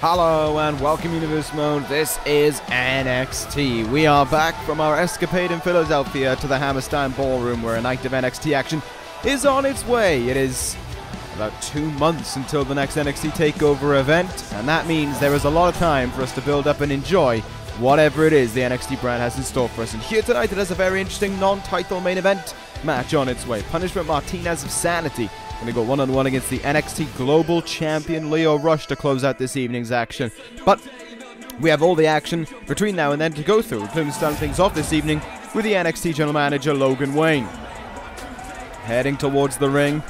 Hello and welcome Universe Mode. This is NXT. We are back from our escapade in Philadelphia to the Hammerstein Ballroom where a night of NXT action is on its way. It is about 2 months until the next NXT TakeOver event, and that means there is a lot of time for us to build up and enjoy whatever it is the NXT brand has in store for us. And here tonight it has a very interesting non-title main event match on its way. Punishment Martinez of Sanity going to go one-on-one against the NXT Global Champion Lio Rush to close out this evening's action. But we have all the action between now and then to go through, including starting things off this evening with the NXT General Manager Logan Wayne. Heading towards the ring.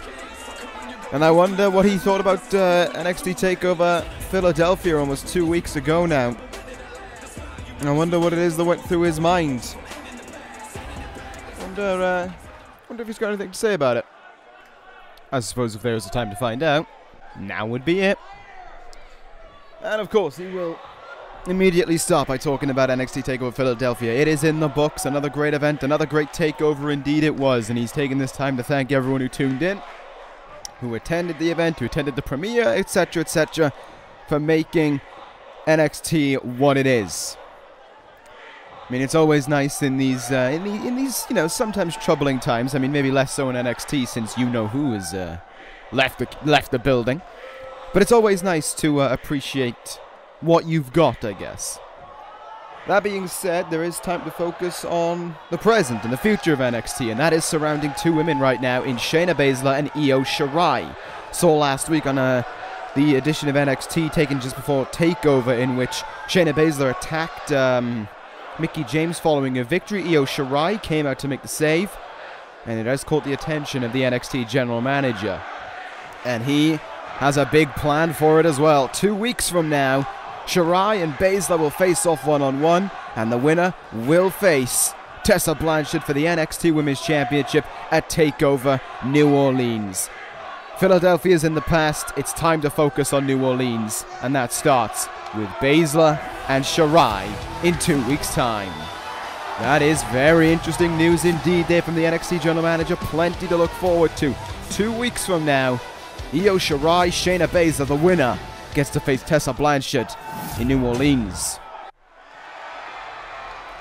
And I wonder what he thought about NXT TakeOver Philadelphia almost 2 weeks ago now. I wonder what it is that went through his mind. Wonder if he's got anything to say about it. I suppose if there's a time to find out, now would be it. And of course, he will immediately start by talking about NXT TakeOver Philadelphia. It is in the books, another great event, another great takeover indeed it was. And he's taken this time to thank everyone who tuned in, who attended the event, who attended the premiere, etc., for making NXT what it is. I mean, it's always nice in these, you know, sometimes troubling times. I mean, maybe less so in NXT since you know who has left the building. But it's always nice to appreciate what you've got, I guess. That being said, there is time to focus on the present and the future of NXT, and that is surrounding two women right now in Shayna Baszler and Io Shirai. Saw last week on the edition of NXT taken just before TakeOver, in which Shayna Baszler attacked Mickie James following a victory. Io Shirai came out to make the save, and it has caught the attention of the NXT General Manager. And he has a big plan for it as well. 2 weeks from now, Shirai and Baszler will face off one-on-one, and the winner will face Tessa Blanchard for the NXT Women's Championship at TakeOver New Orleans. Philadelphia's in the past, it's time to focus on New Orleans, and that starts with Baszler and Shirai in 2 weeks' time. That is very interesting news indeed there from the NXT General Manager. Plenty to look forward to. 2 weeks from now, Io Shirai, Shayna Baszler, the winner, gets to face Tessa Blanchard in New Orleans.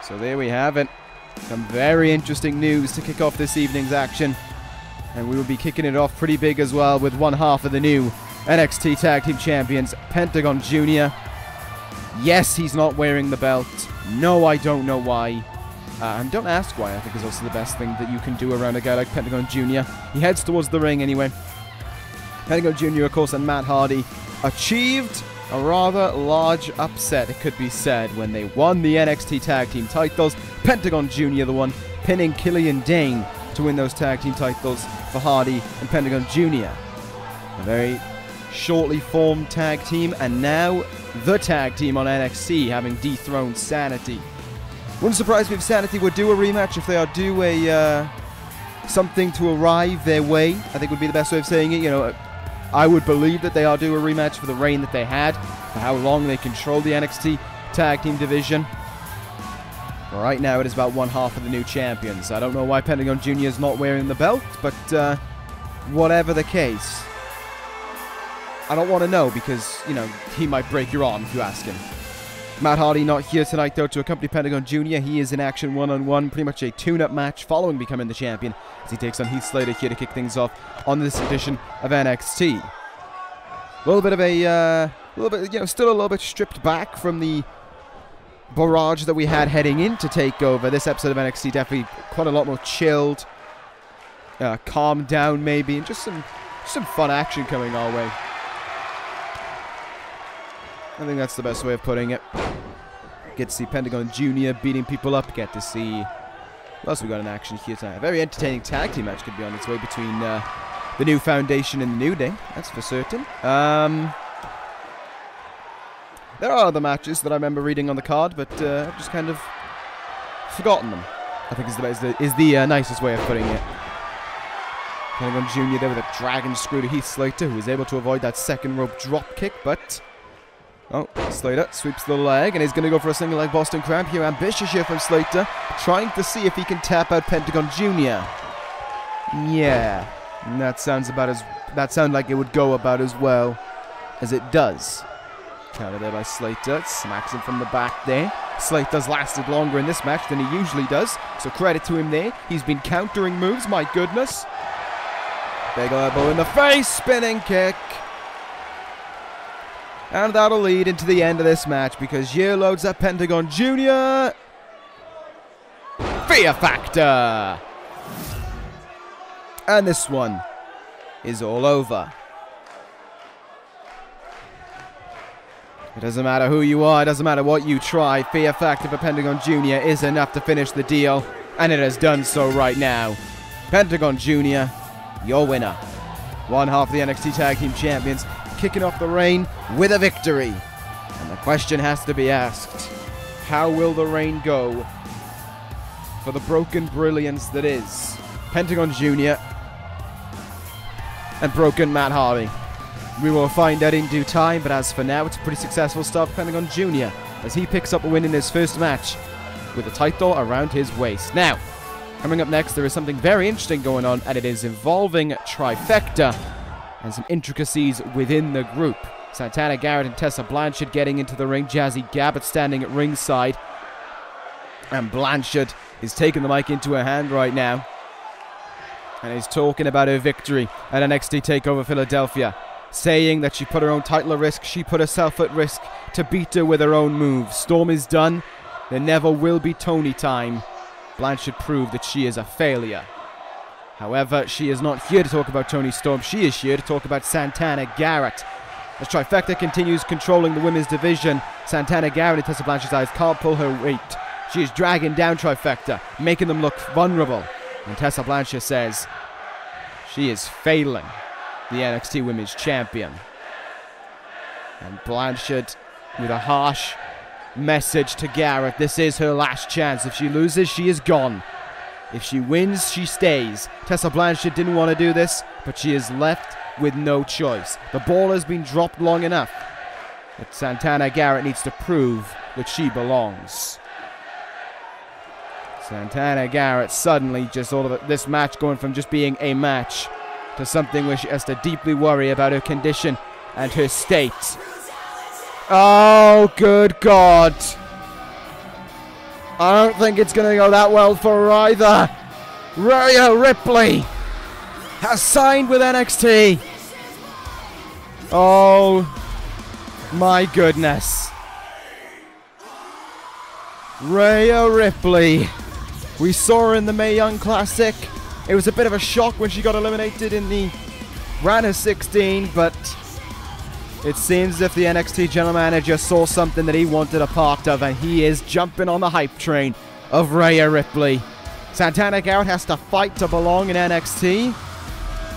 So there we have it. Some very interesting news to kick off this evening's action. And we will be kicking it off pretty big as well with one half of the new NXT Tag Team Champions, Pentagon Jr. Yes, he's not wearing the belt. No, I don't know why. And don't ask why, I think is also the best thing that you can do around a guy like Pentagon Jr. He heads towards the ring anyway. Pentagon Jr., of course, and Matt Hardy achieved a rather large upset, it could be said, when they won the NXT Tag Team titles. Pentagon Jr., the one pinning Killian Dane to win those tag team titles for Hardy and Pentagon Jr. A very shortly formed tag team, and now the tag team on NXT, having dethroned Sanity. Wouldn't surprise me if Sanity would do a rematch, if they are due a something to arrive their way. I think would be the best way of saying it. You know, I would believe that they are due a rematch for the reign that they had, for how long they controlled the NXT tag team division. Right now, it is about one half of the new champions. I don't know why Pentagon Jr. is not wearing the belt, but whatever the case, I don't want to know because, you know, he might break your arm if you ask him. Matt Hardy not here tonight, though, to accompany Pentagon Jr. He is in action one-on-one, pretty much a tune-up match following becoming the champion, as he takes on Heath Slater here to kick things off on this edition of NXT. A little bit of a, you know, still a little bit stripped back from the barrage that we had heading into TakeOver. This episode of NXT definitely quite a lot more chilled, calmed down maybe, and just some fun action coming our way. I think that's the best way of putting it. Get to see Pentagon Jr. beating people up. Get to see what else we got in action here tonight. A very entertaining tag team match could be on its way between the New Foundation and the New Day. That's for certain. There are other matches that I remember reading on the card, but I've just kind of forgotten them, I think is the nicest way of putting it. Pentagon Jr. there with a dragon screw to Heath Slater, who was able to avoid that second rope drop kick, but oh, Slater sweeps the leg, and he's going to go for a single leg Boston Crab here. Ambitious here from Slater, trying to see if he can tap out Pentagon Jr. Yeah, and that sounds like it would go about as well as it does. Counter there by Slater. Smacks him from the back there. Slater's lasted longer in this match than he usually does, so credit to him there. He's been countering moves, my goodness. Big elbow in the face, spinning kick. And that'll lead into the end of this match because Year loads up Pentagon Jr. Fear Factor. And this one is all over. It doesn't matter who you are, it doesn't matter what you try. Fear Factor for Pentagon Jr. is enough to finish the deal, and it has done so right now. Pentagon Jr., your winner. One half of the NXT Tag Team Champions, kicking off the reign with a victory. And the question has to be asked, how will the reign go for the broken brilliance that is Pentagon Jr. and broken Matt Hardy? We will find out in due time, but as for now, it's a pretty successful start for Pentagon Jr. as he picks up a win in his first match with the title around his waist. Now, coming up next, there is something very interesting going on, and it is involving Trifecta and some intricacies within the group. Santana Garrett and Tessa Blanchard getting into the ring. Jazzy Gabbitt standing at ringside. And Blanchard is taking the mic into her hand right now and is talking about her victory at NXT TakeOver Philadelphia, saying that she put her own title at risk, she put herself at risk to beat her with her own moves. Storm is done. There never will be Tony time. Blanchard proved that she is a failure. However, she is not here to talk about Tony Storm. She is here to talk about Santana Garrett. As Trifecta continues controlling the women's division, Santana Garrett in Tessa Blanchard's eyes can't pull her weight. She is dragging down Trifecta, making them look vulnerable. And Tessa Blanchard says she is failing the NXT Women's Champion. And Blanchard with a harsh message to Garrett. This is her last chance. If she loses, she is gone. If she wins, she stays. Tessa Blanchard didn't want to do this, but she is left with no choice. The ball has been dropped long enough, but Santana Garrett needs to prove that she belongs. Santana Garrett suddenly just all of this match going from just being a match to something where she has to deeply worry about her condition and her state. Oh, good God. I don't think it's going to go that well for her either. Rhea Ripley has signed with NXT. Oh, my goodness. Rhea Ripley. We saw her in the Mae Young Classic. It was a bit of a shock when she got eliminated in the round of 16, but it seems as if the NXT general manager saw something that he wanted a part of, and he is jumping on the hype train of Rhea Ripley. Santana Garrett has to fight to belong in NXT.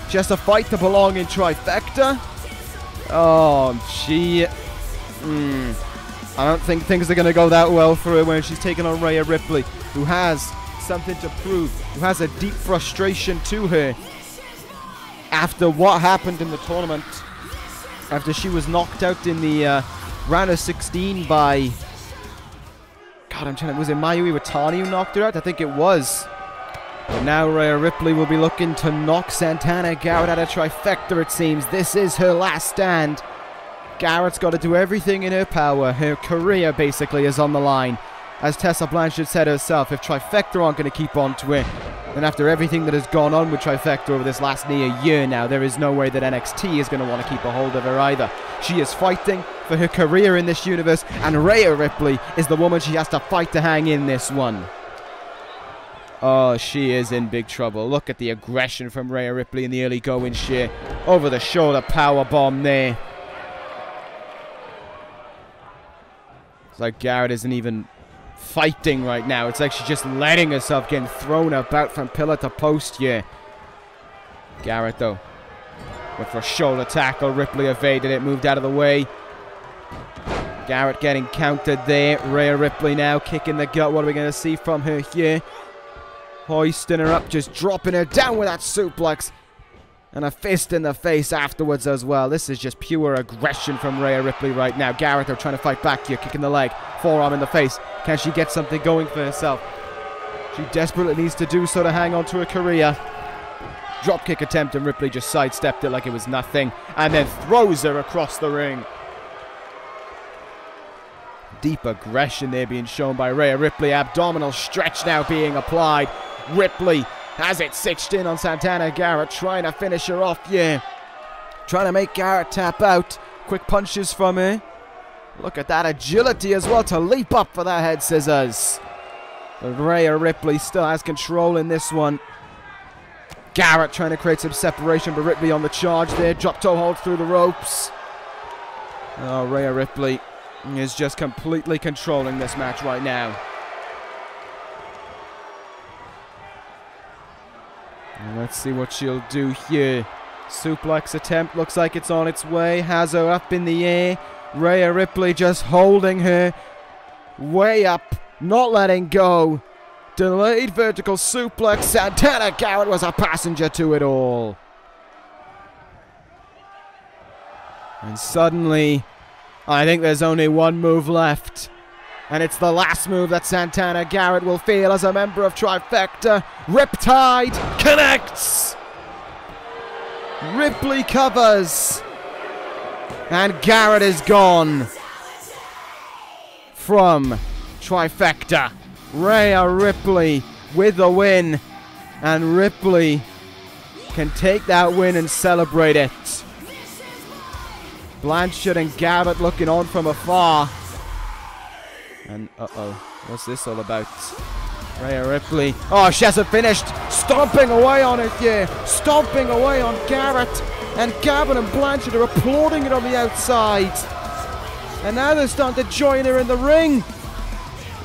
She has to fight to belong in Trifecta. Oh, I don't think things are going to go that well for her when she's taking on Rhea Ripley, who has something to prove, who has a deep frustration to her after what happened in the tournament, after she was knocked out in the round of 16 by, was it Mayu Iwatani who knocked her out? I think it was. But now Rhea Ripley will be looking to knock Santana Garrett out of Trifecta, it seems. This is her last stand. Garrett's got to do everything in her power. Her career basically is on the line. As Tessa Blanchard said herself, if Trifecta aren't going to keep on to her, then after everything that has gone on with Trifecta over this last near year now, there is no way that NXT is going to want to keep a hold of her either. She is fighting for her career in this universe, and Rhea Ripley is the woman she has to fight to hang in this one. Oh, she is in big trouble. Look at the aggression from Rhea Ripley in the early going sheer. Over the shoulder powerbomb there. It's like Garrett isn't even fighting right now. It's like she's just letting herself getting thrown about from pillar to post here. Garrett, though, went for a shoulder tackle. Ripley evaded it, moved out of the way. Garrett getting countered there. Rhea Ripley now kicking the gut. What are we going to see from her here? Hoisting her up, just dropping her down with that suplex. And a fist in the face afterwards as well. This is just pure aggression from Rhea Ripley right now. Garrett, they're trying to fight back here, kicking the leg. Forearm in the face. Can she get something going for herself? She desperately needs to do so to hang on to her career. Dropkick attempt, and Ripley just sidestepped it like it was nothing. And then throws her across the ring. deep aggression there being shown by Rhea Ripley. Abdominal stretch now being applied. Ripley has it cinched in on Santana Garrett, trying to finish her off, yeah. Trying to make Garrett tap out. Quick punches from her. Look at that agility as well to leap up for that head scissors. But Rhea Ripley still has control in this one. Garrett trying to create some separation, but Ripley on the charge there. Drop toe hold through the ropes. Oh, Rhea Ripley is just completely controlling this match right now. And let's see what she'll do here. Suplex attempt looks like it's on its way. Has her up in the air. Rhea Ripley just holding her way up, not letting go. Delayed vertical suplex. Santana Garrett was a passenger to it all. And suddenly, I think there's only one move left. And it's the last move that Santana Garrett will feel as a member of Trifecta. Riptide connects. Ripley covers. And Garrett is gone from Trifecta. Rhea Ripley with the win. And Ripley can take that win and celebrate it. Blanchard and Garrett looking on from afar. And uh-oh, what's this all about? Rhea Ripley. Oh, she hasn't finished. Stomping away on it, yeah. Stomping away on Garrett. And Gavin and Blanchard are applauding it on the outside. And now they're starting to join her in the ring.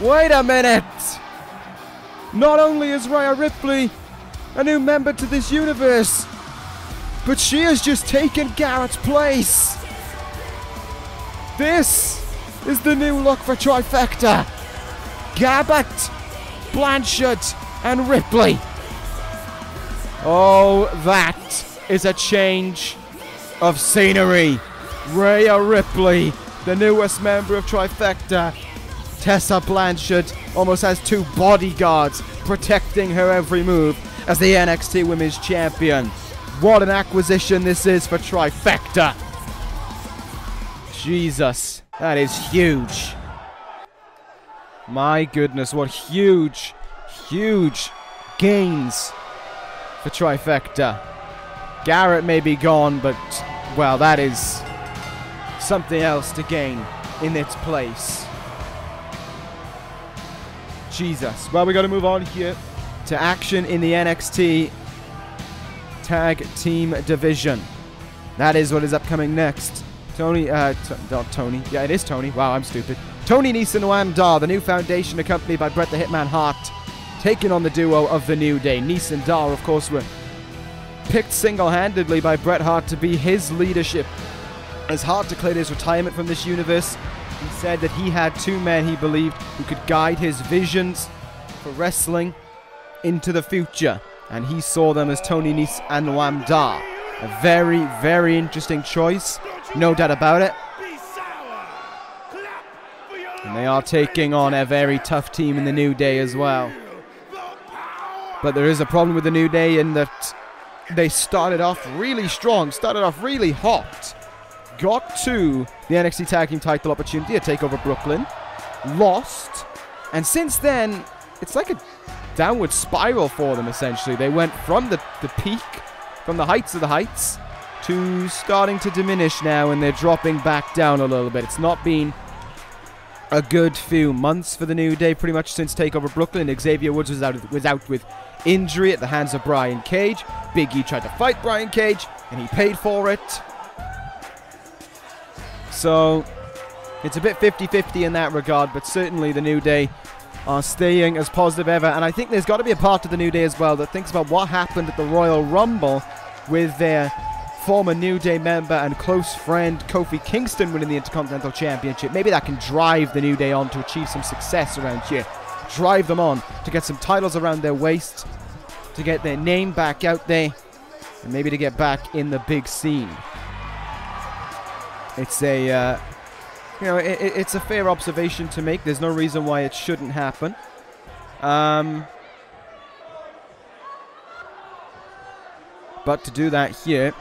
Wait a minute. Not only is Rhea Ripley a new member to this universe, but she has just taken Garrett's place. This is the new look for Trifecta. Garrett, Blanchard, and Ripley. Oh, that is a change of scenery. Rhea Ripley, the newest member of Trifecta. Tessa Blanchard almost has two bodyguards protecting her every move as the NXT Women's Champion. What an acquisition this is for Trifecta. Jesus, that is huge. My goodness, what huge, huge gains for Trifecta. Garrett may be gone, but, well, that is something else to gain in its place. Jesus. Well, we got to move on here to action in the NXT Tag Team Division. That is what is upcoming next. Not Tony. Yeah, it is Tony. Wow, I'm stupid. Tony Nese and Noam Dar, the new foundation accompanied by Bret the Hitman Hart, taking on the duo of The New Day. Nese and Dar, of course, were picked single-handedly by Bret Hart to be his leadership. As Hart declared his retirement from this universe, he said that he had two men he believed who could guide his visions for wrestling into the future. And he saw them as Tony Nese and Noam Dar. A very, very interesting choice. No doubt about it. And they are taking on a very tough team in the New Day as well. But there is a problem with the New Day in that they started off really strong, started off really hot. Got to the NXT Tag Team title opportunity at TakeOver Brooklyn. Lost. And since then, it's like a downward spiral for them, essentially. They went from the peak, from the heights of the heights, to starting to diminish now, and they're dropping back down a little bit. It's not been a good few months for the New Day, pretty much since TakeOver Brooklyn. Xavier Woods was out with injury at the hands of Brian Cage. Big E tried to fight Brian Cage, and he paid for it. So, it's a bit 50-50 in that regard, but certainly the New Day are staying as positive ever. And I think there's got to be a part of the New Day as well that thinks about what happened at the Royal Rumble with their former New Day member and close friend Kofi Kingston winning the Intercontinental Championship. Maybe that can drive the New Day on to achieve some success around here. Drive them on to get some titles around their waist, to get their name back out there, and maybe to get back in the big scene. It's a, it's a fair observation to make. There's no reason why it shouldn't happen. But to do that here,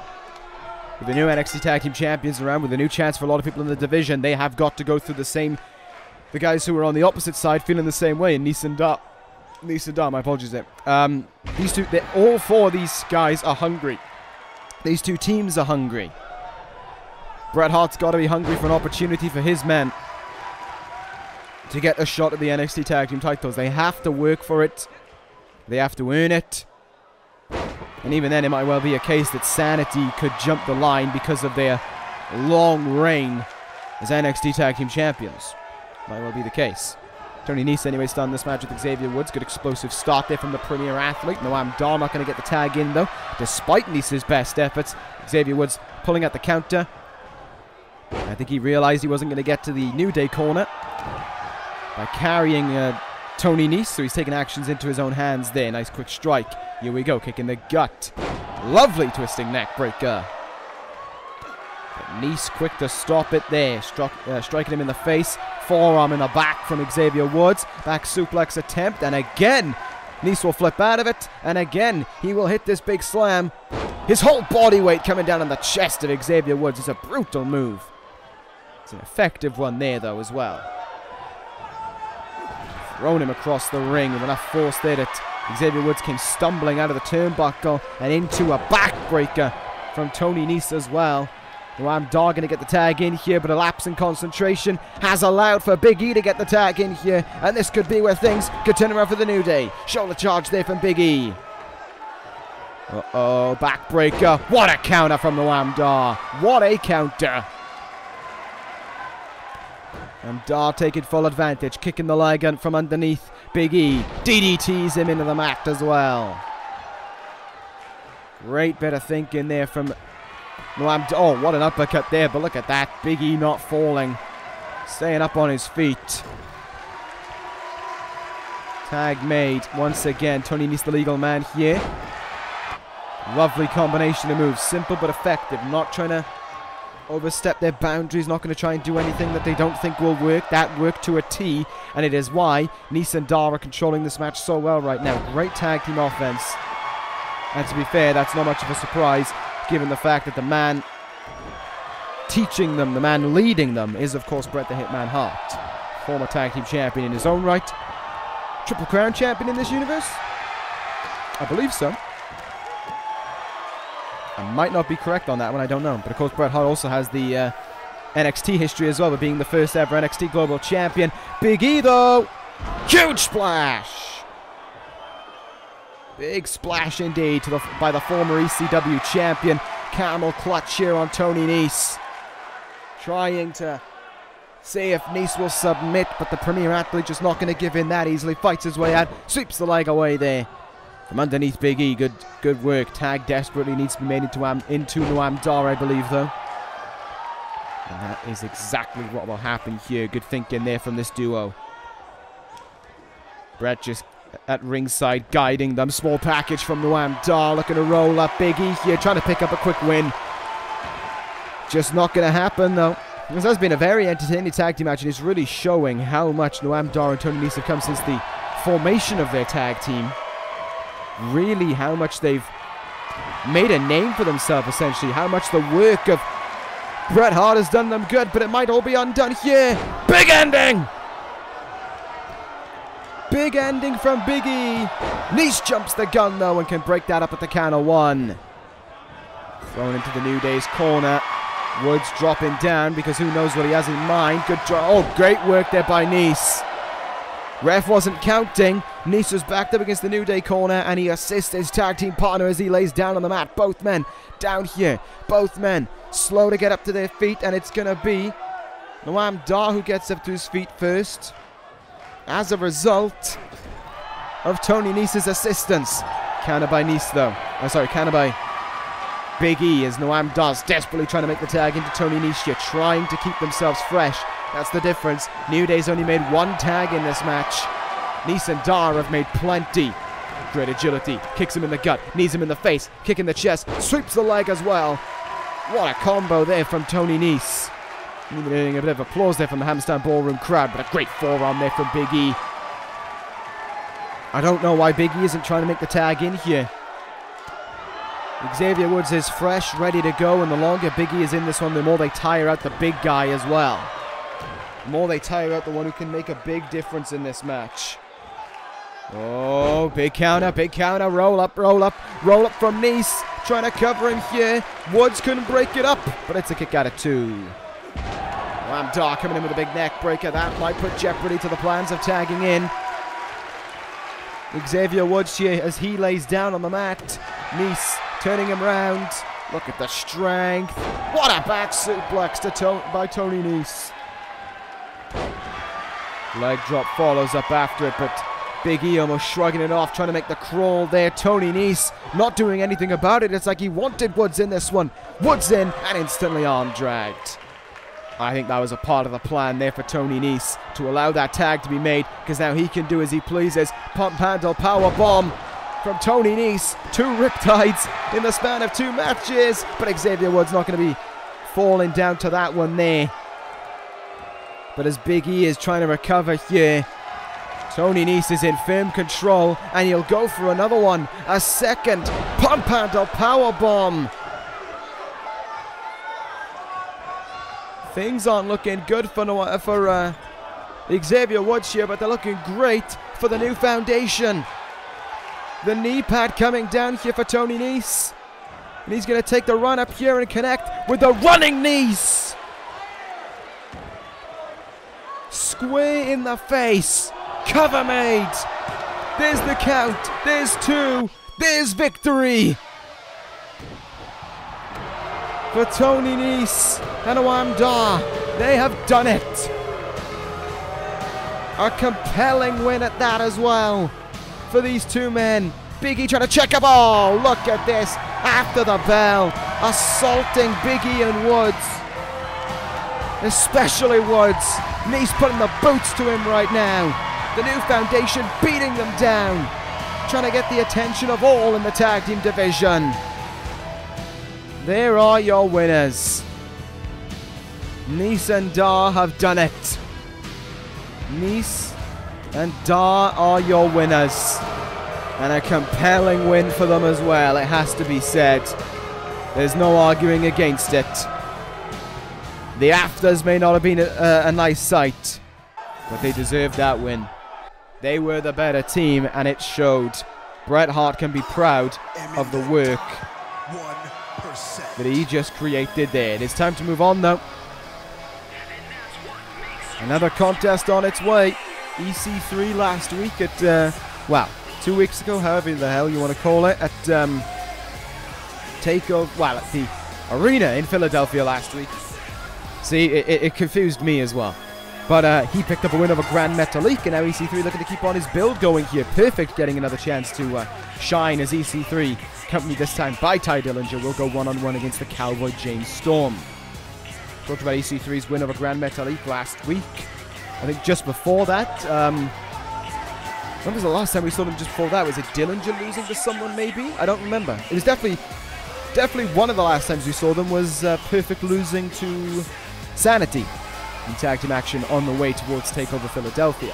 with the new NXT Tag Team Champions around, with a new chance for a lot of people in the division, they have got to go through the same the guys who are on the opposite side feeling the same way. And Nissan Dar, my apologies there. These two, all four of these guys are hungry. These two teams are hungry. Bret Hart's got to be hungry for an opportunity for his men to get a shot at the NXT Tag Team titles. They have to work for it. They have to earn it. And even then, it might well be a case that Sanity could jump the line because of their long reign as NXT Tag Team Champions. Might well be the case. Tony Nese anyway starting this match with Xavier Woods. Good explosive start there from the premier athlete. Noam Dar not going to get the tag in though, despite Nese's best efforts. Xavier Woods pulling out the counter. I think he realized he wasn't going to get to the New Day corner by carrying Tony Nese, so he's taking actions into his own hands there. Nice quick strike. Here we go, kick in the gut. Lovely twisting neck breaker. But Nese quick to stop it there. Striking him in the face. Forearm in the back from Xavier Woods. Back suplex attempt, and again Nese will flip out of it, and again he will hit this big slam. His whole body weight coming down on the chest of Xavier Woods. It's a brutal move. It's an effective one there though as well. Thrown him across the ring with enough force there that Xavier Woods came stumbling out of the turnbuckle and into a backbreaker from Tony Nese as well. Noam Dar going to get the tag in here, but a lapse in concentration has allowed for Big E to get the tag in here, and this could be where things could turn around for the New Day. Shoulder charge there from Big E. Uh-oh, backbreaker. What a counter from Noam Dar. What a counter. And Dar taking full advantage, kicking the leg from underneath Big E. DDTs him into the mat as well. Great bit of thinking there from Noam Dar. Oh, what an uppercut there, but look at that. Big E not falling. Staying up on his feet. Tag made once again. Tony Nese, the legal man here. Lovely combination of moves. Simple but effective. Not trying to overstep their boundaries, not going to try and do anything that they don't think will work. That worked to a T, and it is why Nese and Dar are controlling this match so well right now. Great tag team offense. And to be fair, that's not much of a surprise, given the fact that the man teaching them, the man leading them, is of course Bret the Hitman Hart. Former tag team champion in his own right. Triple Crown champion in this universe? I believe so. I might not be correct on that one, I don't know. But of course Bret Hart also has the NXT history as well, with being the first ever NXT Global Champion. Big E though, huge splash! Big splash indeed by the former ECW champion. Camel clutch here on Tony Nese. Trying to see if Nese will submit, but the premier athlete just not going to give in that easily. Fights his way out, sweeps the leg away there. From underneath Big E, good work. Tag desperately needs to be made into Noam Dar, I believe, though. And that is exactly what will happen here. Good thinking there from this duo. Bret just at ringside guiding them. Small package from Noam Dar, looking to roll up Big E here, trying to pick up a quick win. Just not going to happen, though. This has been a very entertaining tag team match, and it's really showing how much Noam Dar and Tony Nese have come since the formation of their tag team. Really how much they've made a name for themselves, essentially. How much the work of Bret Hart has done them good, but it might all be undone here. Big ending! Big ending from Big E. Nese jumps the gun, though, and can break that up at the count of one. Thrown into the New Day's corner. Woods dropping down because who knows what he has in mind. Good draw. Oh, great work there by Nese. Ref wasn't counting. Nese was backed up against the New Day corner, and he assists his tag team partner as he lays down on the mat. Both men down here. Both men slow to get up to their feet, and it's going to be Noam Dar who gets up to his feet first, as a result of Tony Nese's assistance. Counter by Nese, though. Counter by Big E, as Noam Dar's desperately trying to make the tag into Tony Nese here, trying to keep themselves fresh. That's the difference. New Day's only made one tag in this match. Nese and Dar have made plenty. Great agility. Kicks him in the gut. Knees him in the face. Kick in the chest. Sweeps the leg as well. What a combo there from Tony Nese. Even getting a bit of applause there from the Hammerstein Ballroom crowd, but a great forearm there from Big E. I don't know why Big E isn't trying to make the tag in here. Xavier Woods is fresh, ready to go, and the longer Big E is in this one, the more they tire out the big guy as well. The more they tire out the one who can make a big difference in this match. Oh, big counter, roll up from Nice. Trying to cover him here. Woods couldn't break it up, but it's a kick out of 2. Lamdar coming in with a big neck breaker. That might put jeopardy to the plans of tagging in. Xavier Woods here as he lays down on the mat. Nice turning him round. Look at the strength. What a back suplex by Tony Nice. Leg drop follows up after it, but Big E almost shrugging it off, trying to make the crawl there. Tony Nice not doing anything about it. It's like he wanted Woods in this one. Woods in and instantly arm dragged. I think that was a part of the plan there for Tony Nice to allow that tag to be made, because now he can do as he pleases. Pump handle power bomb from Tony Nice. 2 riptides in the span of 2 matches, but Xavier Woods not going to be falling down to that one there. But as Big E is trying to recover here, Tony Nice is in firm control, and he'll go for another one. A second pump handle power bomb. Things aren't looking good for Xavier Woods here, but they're looking great for the new foundation. The knee pad coming down here for Tony Nice. And he's going to take the run up here and connect with the running Nice. Square in the face. Cover made. There's the count. There's 2. There's victory for Tony Nice and Wamda. They have done it. A compelling win at that as well for these 2 men. Big E trying to check a ball. Look at this. After the bell, assaulting Big E and Woods. Especially Woods. Nice putting the boots to him right now. The new foundation beating them down. Trying to get the attention of all in the tag team division. There are your winners. Nice and Dar have done it. Nice and Dar are your winners. And a compelling win for them as well, it has to be said. There's no arguing against it. The afters may not have been a nice sight, but they deserved that win. They were the better team, and it showed. Bret Hart can be proud of the work that he just created there. It is time to move on, though. Another contest on its way. EC3 last week at, well, 2 weeks ago, however the hell you want to call it, at Takeover, well, at the arena in Philadelphia last week. See, it confused me as well. But he picked up a win over Grand Metalik, and now EC3 looking to keep on his build going here. Perfect getting another chance to shine as EC3, accompanied this time by Ty Dillinger, will go one-on-one against the Cowboy James Storm. Talked about EC3's win over Grand Metalik last week. I think just before that, when was the last time we saw them just before that? Was it Dillinger losing to someone maybe? I don't remember. It was definitely one of the last times we saw them was Perfect losing to Sanity in tag team action on the way towards TakeOver Philadelphia.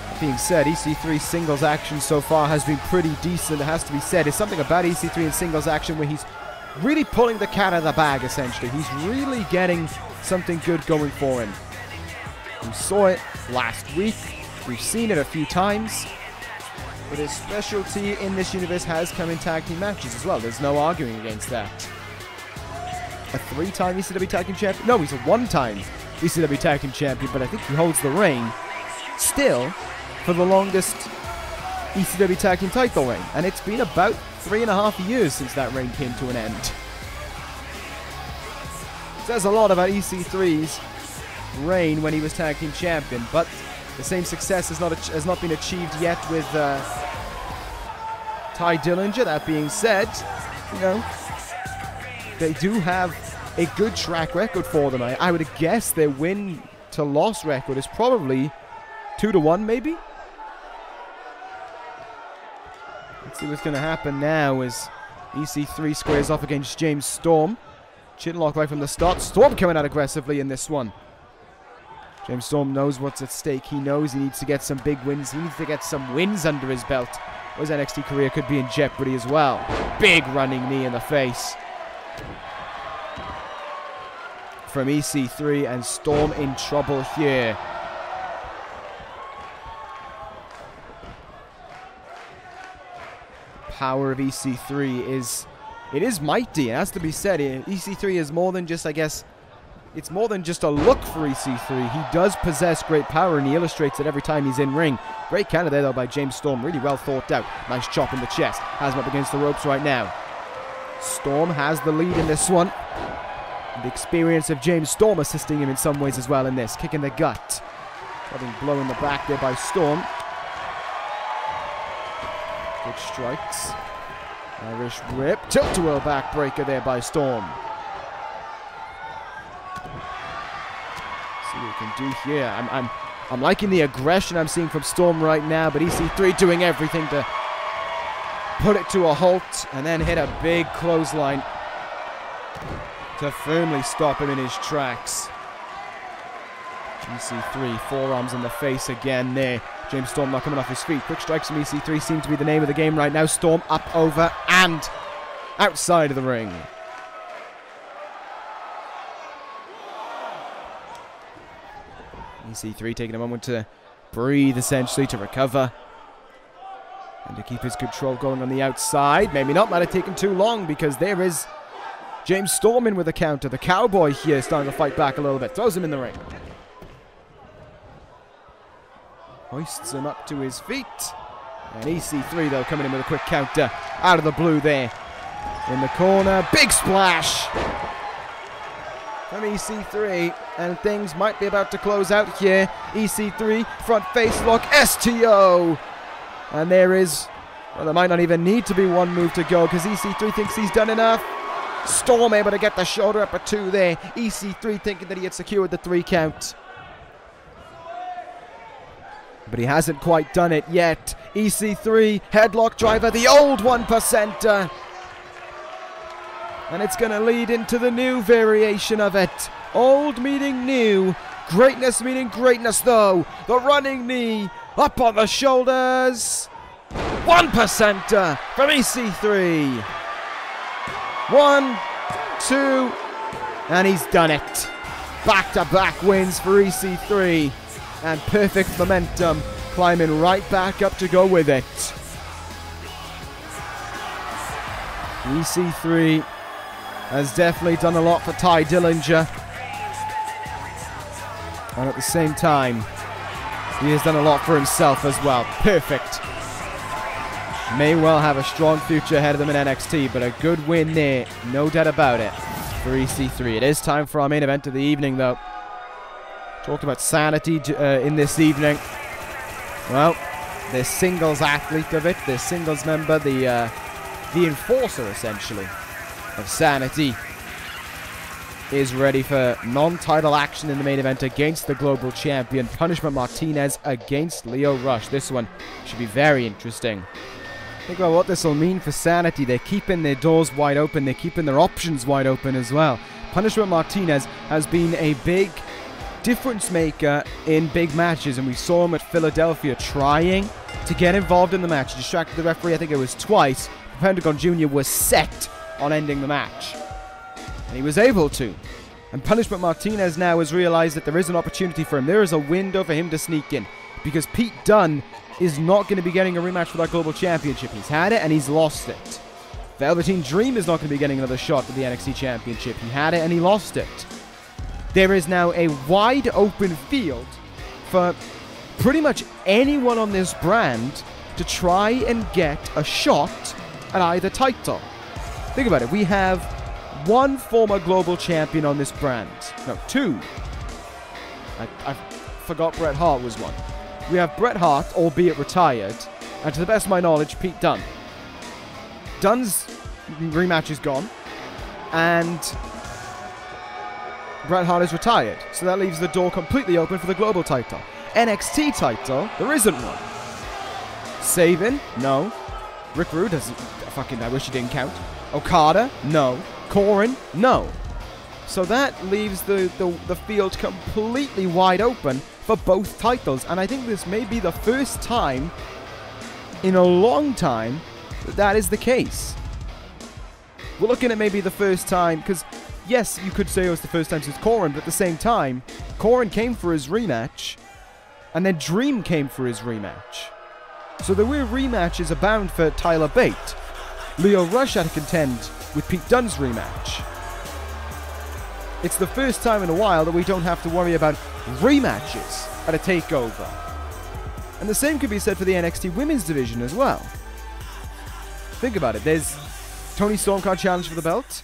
That being said, EC3's singles action so far has been pretty decent, it has to be said. There's something about EC3 in singles action where he's really pulling the cat out of the bag, essentially. He's really getting something good going for him. We saw it last week. We've seen it a few times. But his specialty in this universe has come in tag team matches as well. There's no arguing against that. A 3-time ECW tag team champion? No, he's a 1-time ECW tag team champion, but I think he holds the reign still for the longest ECW tag team title reign. And it's been about 3.5 years since that reign came to an end. Says a lot about EC3's reign when he was tag team champion, but the same success has not been achieved yet with Ty Dillinger. That being said, you know, they do have a good track record for them. I would guess their win to loss record is probably 2-1 maybe. Let's see what's going to happen now as EC3 squares off against James Storm. Chinlock right from the start. Storm coming out aggressively in this one. James Storm knows what's at stake. He knows he needs to get some big wins. He needs to get some wins under his belt, or his NXT career could be in jeopardy as well. Big running knee in the face. from EC3, and Storm in trouble here. Power of EC3 is mighty. It has to be said. EC3 is more than just, I guess, it's more than just a look for EC3. He does possess great power, and he illustrates it every time he's in ring. Great counter there, though, by James Storm. Really well thought out. Nice chop in the chest. Has him up against the ropes right now. Storm has the lead in this one. The experience of James Storm assisting him in some ways as well in this. Kick in the gut. Getting blown in the back there by Storm. Good strikes. Irish whip. Tilt-a-whirl backbreaker there by Storm. See what we can do here. I'm liking the aggression I'm seeing from Storm right now, but EC3 doing everything to put it to a halt and then hit a big clothesline to firmly stop him in his tracks. EC3, forearms in the face again there. James Storm not coming off his feet. Quick strikes from EC3 seem to be the name of the game right now. Storm up, over, and outside of the ring. EC3 taking a moment to breathe, essentially, to recover. And to keep his control going on the outside. Maybe not, might have taken too long, because there is James Storm in with a counter. The Cowboy here starting to fight back a little bit. Throws him in the ring. Hoists him up to his feet. And EC3, though, coming in with a quick counter. Out of the blue there. In the corner. Big splash from EC3. And things might be about to close out here. EC3, front face lock. STO. And there is, well, there might not even need to be one move to go, because EC3 thinks he's done enough. Storm able to get the shoulder up at 2 there. EC3 thinking that he had secured the 3 count. But he hasn't quite done it yet. EC3, headlock driver, the old 1%er. And it's going to lead into the new variation of it. Old meeting new. Greatness meeting greatness, though. The running knee. Up on the shoulders. 1%er from EC3. 1, 2, and he's done it. Back-to-back wins for EC3. And perfect momentum, climbing right back up to go with it. EC3 has definitely done a lot for Ty Dillinger. And at the same time, he has done a lot for himself as well. Perfect. May well have a strong future ahead of them in NXT, but a good win there, no doubt about it, for EC3. It is time for our main event of the evening, though. Talked about Sanity in this evening. Well, the singles athlete of it, the singles member, the enforcer, essentially, of Sanity, is ready for non-title action in the main event against the global champion, Punishment Martinez, against Lio Rush. This one should be very interesting. Think about what this will mean for Sanity. They're keeping their doors wide open. They're keeping their options wide open as well. Punishment Martinez has been a big difference maker in big matches, and we saw him at Philadelphia trying to get involved in the match. He distracted the referee, I think it was twice. Pentagon Jr. was set on ending the match, and he was able to. And Punishment Martinez now has realized that there is an opportunity for him. There is a window for him to sneak in, because Pete Dunne is not going to be getting a rematch for that global championship. He's had it and he's lost it. Velveteen Dream is not going to be getting another shot at the NXT championship. He had it and he lost it. There is now a wide open field for pretty much anyone on this brand to try and get a shot at either title. Think about it. We have one former global champion on this brand. No, 2. I forgot Bret Hart was one. We have Bret Hart, albeit retired, and to the best of my knowledge, Pete Dunne. Dunne's rematch is gone, and Bret Hart is retired, so that leaves the door completely open for the global title. NXT title, there isn't one. Sabin? No. Rick Rude doesn't. Fucking, I wish he didn't count. Okada? No. Corin? No. So that leaves the field completely wide open for both titles, and I think this may be the first time in a long time that is the case. We're looking at maybe the first time, because yes, you could say it was the first time since Corin, but at the same time, Corin came for his rematch, and then Dream came for his rematch. So there were rematches abound for Tyler Bate. Lio Rush had to contend with Pete Dunne's rematch. It's the first time in a while that we don't have to worry about rematches at a takeover. And the same could be said for the NXT Women's Division as well. Think about it. There's Toni Storm can't challenge for the belt.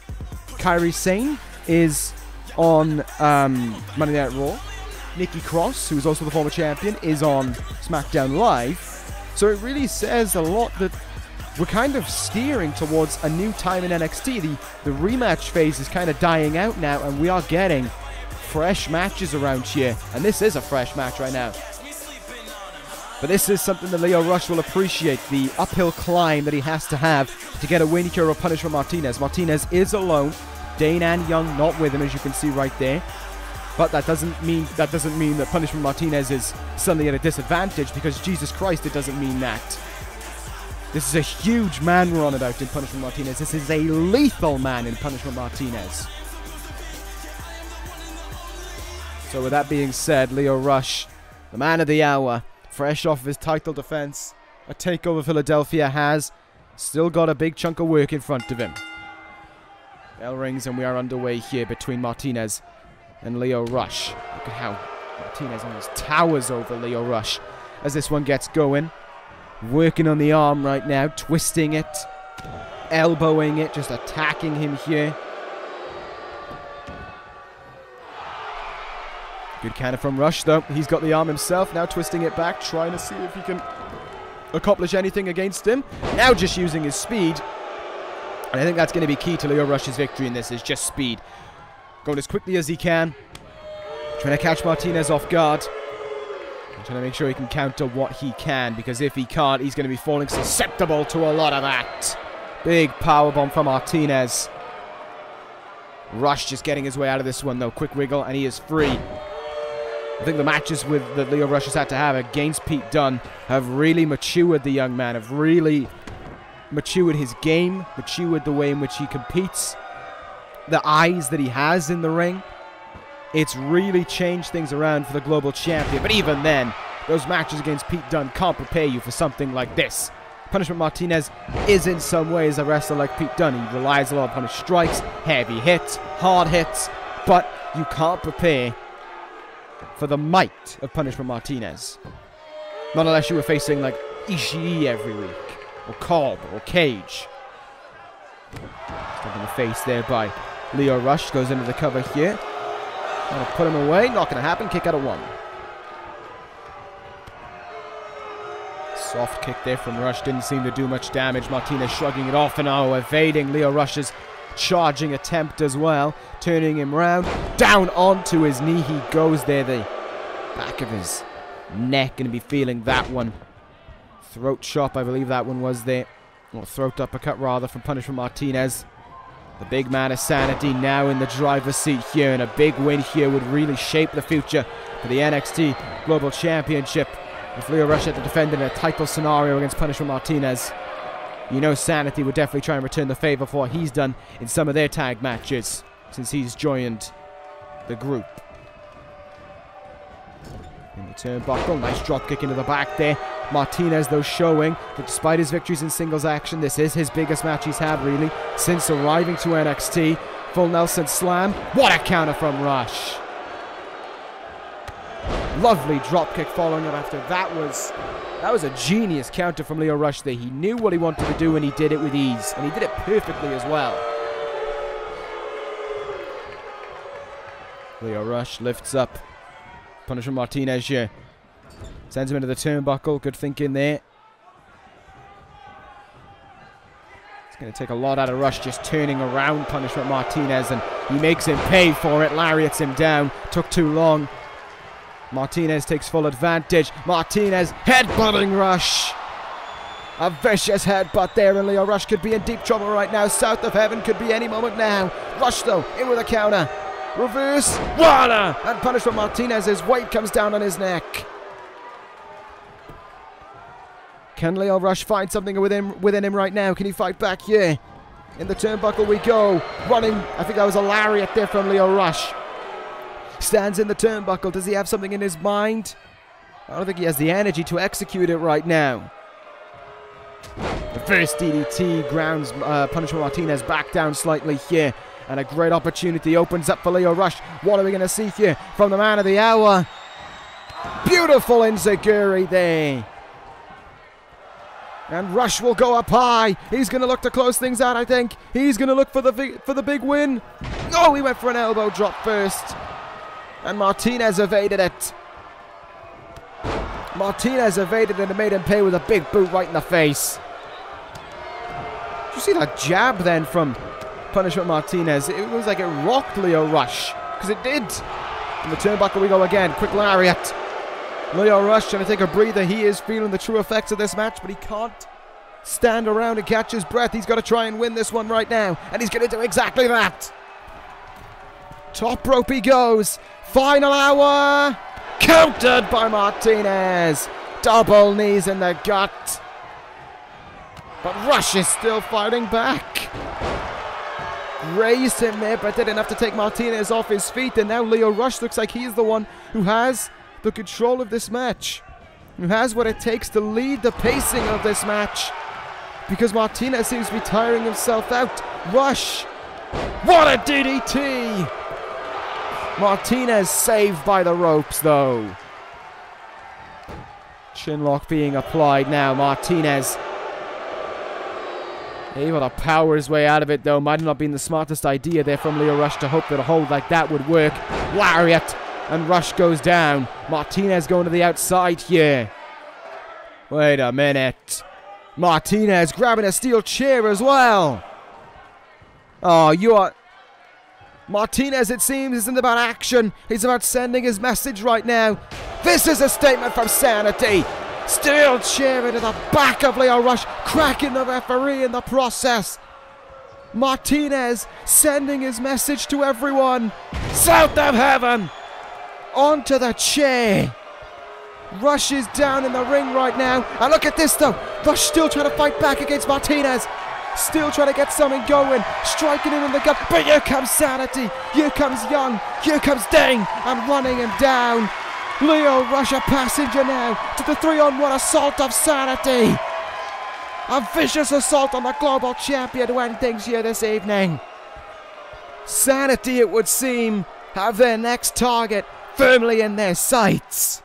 Kairi Sane is on Monday Night Raw. Nikki Cross, who is also the former champion, is on SmackDown Live. So it really says a lot that we're kind of steering towards a new time in NXT. The rematch phase is kind of dying out now, and we are getting fresh matches around here. And this is a fresh match right now. But this is something that Lio Rush will appreciate, the uphill climb that he has to have to get a win here or punish from Martinez. Martinez is alone. Dane and Young not with him, as you can see right there. But that doesn't mean that punishment Martinez is suddenly at a disadvantage, because Jesus Christ, it doesn't mean that. This is a huge man we're on about in Punishment Martinez. This is a lethal man in Punishment Martinez. So with that being said, Lio Rush, the man of the hour, fresh off of his title defense, a takeover Philadelphia has still got a big chunk of work in front of him. Bell rings and we are underway here between Martinez and Lio Rush. Look at how Martinez almost towers over Lio Rush as this one gets going. Working on the arm right now, twisting it, elbowing it, just attacking him here. Good counter from Rush though. He's got the arm himself, now twisting it back, trying to see if he can accomplish anything against him. Now just using his speed. And I think that's going to be key to Lio Rush's victory in this, is just speed. Going as quickly as he can. Trying to catch Martinez off guard. And trying to make sure he can counter what he can, because if he can't, he's going to be falling susceptible to a lot of that. Big powerbomb from Martinez. Rush just getting his way out of this one though. Quick wiggle and he is free. I think the matches that Lio Rush has had to have against Pete Dunne have really matured the young man, have really matured his game, matured the way in which he competes, the eyes that he has in the ring. It's really changed things around for the global champion. But even then, those matches against Pete Dunne can't prepare you for something like this. Punishment Martinez is in some ways a wrestler like Pete Dunne. He relies a lot on punish strikes, heavy hits, hard hits, but you can't prepare for the might of Punishment Martinez. Not unless you were facing like Ishii every week, or Cobb, or Cage. Stuck in the face there by Lio Rush. Goes into the cover here. Gonna put him away. Not gonna happen. Kick out of one. Soft kick there from Rush. Didn't seem to do much damage. Martinez shrugging it off and evading Lio Rush's charging attempt as well. Turning him round. Down onto his knee he goes there. The back of his neck. Gonna be feeling that one. Throat chop, I believe that one was there. Or throat uppercut rather from Punishment Martinez. The big man of Sanity now in the driver's seat here, and a big win here would really shape the future for the NXT Global Championship. If Lio Rush had to defend in a title scenario against Punishment Martinez, you know Sanity would definitely try and return the favor for what he's done in some of their tag matches since he's joined the group. In the turnbuckle, nice drop kick into the back there. Martinez, though, showing that despite his victories in singles action, this is his biggest match he's had, really, since arriving to NXT. Full Nelson slam. What a counter from Rush. Lovely drop kick following up after that was a genius counter from Lio Rush there. He knew what he wanted to do and he did it with ease, and he did it perfectly as well. Lio Rush lifts up Punishment Martinez here. Sends him into the turnbuckle. Good thinking there. It's going to take a lot out of Rush just turning around Punishment Martinez, and he makes him pay for it. Lariats him down. Took too long. Martinez takes full advantage. Martinez headbutting Rush. A vicious headbutt there, and Lio Rush could be in deep trouble right now. South of heaven could be any moment now. Rush, though, in with a counter. Reverse. Wada! And Punishment Martinez's weight comes down on his neck. Can Lio Rush find something within him right now? Can he fight back here? In the turnbuckle we go. Running, I think that was a lariat there from Lio Rush. Stands in the turnbuckle. Does he have something in his mind? I don't think he has the energy to execute it right now. The first DDT grounds Punishment Martinez back down slightly here. And a great opportunity opens up for Lio Rush. What are we going to see here from the man of the hour? Beautiful enziguri there. And Rush will go up high. He's going to look to close things out, I think. He's going to look for the big win. Oh, he went for an elbow drop first. And Martinez evaded it. Martinez evaded it and made him pay with a big boot right in the face. Did you see that jab then from Punishment Martinez? It was like it rocked Lio Rush. Because it did. In the turnbuckle we go again. Quick lariat. Lio Rush trying to take a breather. He is feeling the true effects of this match, but he can't stand around and catch his breath. He's got to try and win this one right now. And he's going to do exactly that. Top rope he goes. Final hour. Countered by Martinez. Double knees in the gut. But Rush is still fighting back. Raised him there, but did enough to take Martinez off his feet. And now Lio Rush looks like he's the one who has the control of this match. Who has what it takes to lead the pacing of this match. Because Martinez seems to be tiring himself out. Rush. What a DDT. Martinez saved by the ropes though. Chinlock being applied now. Martinez able to power his way out of it though. Might have not been the smartest idea there from Lio Rush to hope that a hold like that would work. Lariat. And Rush goes down. Martinez going to the outside here. Wait a minute. Martinez grabbing a steel chair as well. Oh, you are... Martinez, it seems, isn't about action. He's about sending his message right now. This is a statement from Sanity. Steel chair into the back of Lio Rush, cracking the referee in the process. Martinez sending his message to everyone. South of heaven. Onto the chair. Rush is down in the ring right now. And look at this though. Rush still trying to fight back against Martinez. Still trying to get something going. Striking him in the gut. But here comes Sanity. Here comes Young. Here comes Deng. And running him down. Lio Rush a passenger now to the 3-on-1 assault of Sanity. A vicious assault on the global champion to end things here this evening. Sanity, it would seem, have their next target firmly in their sights.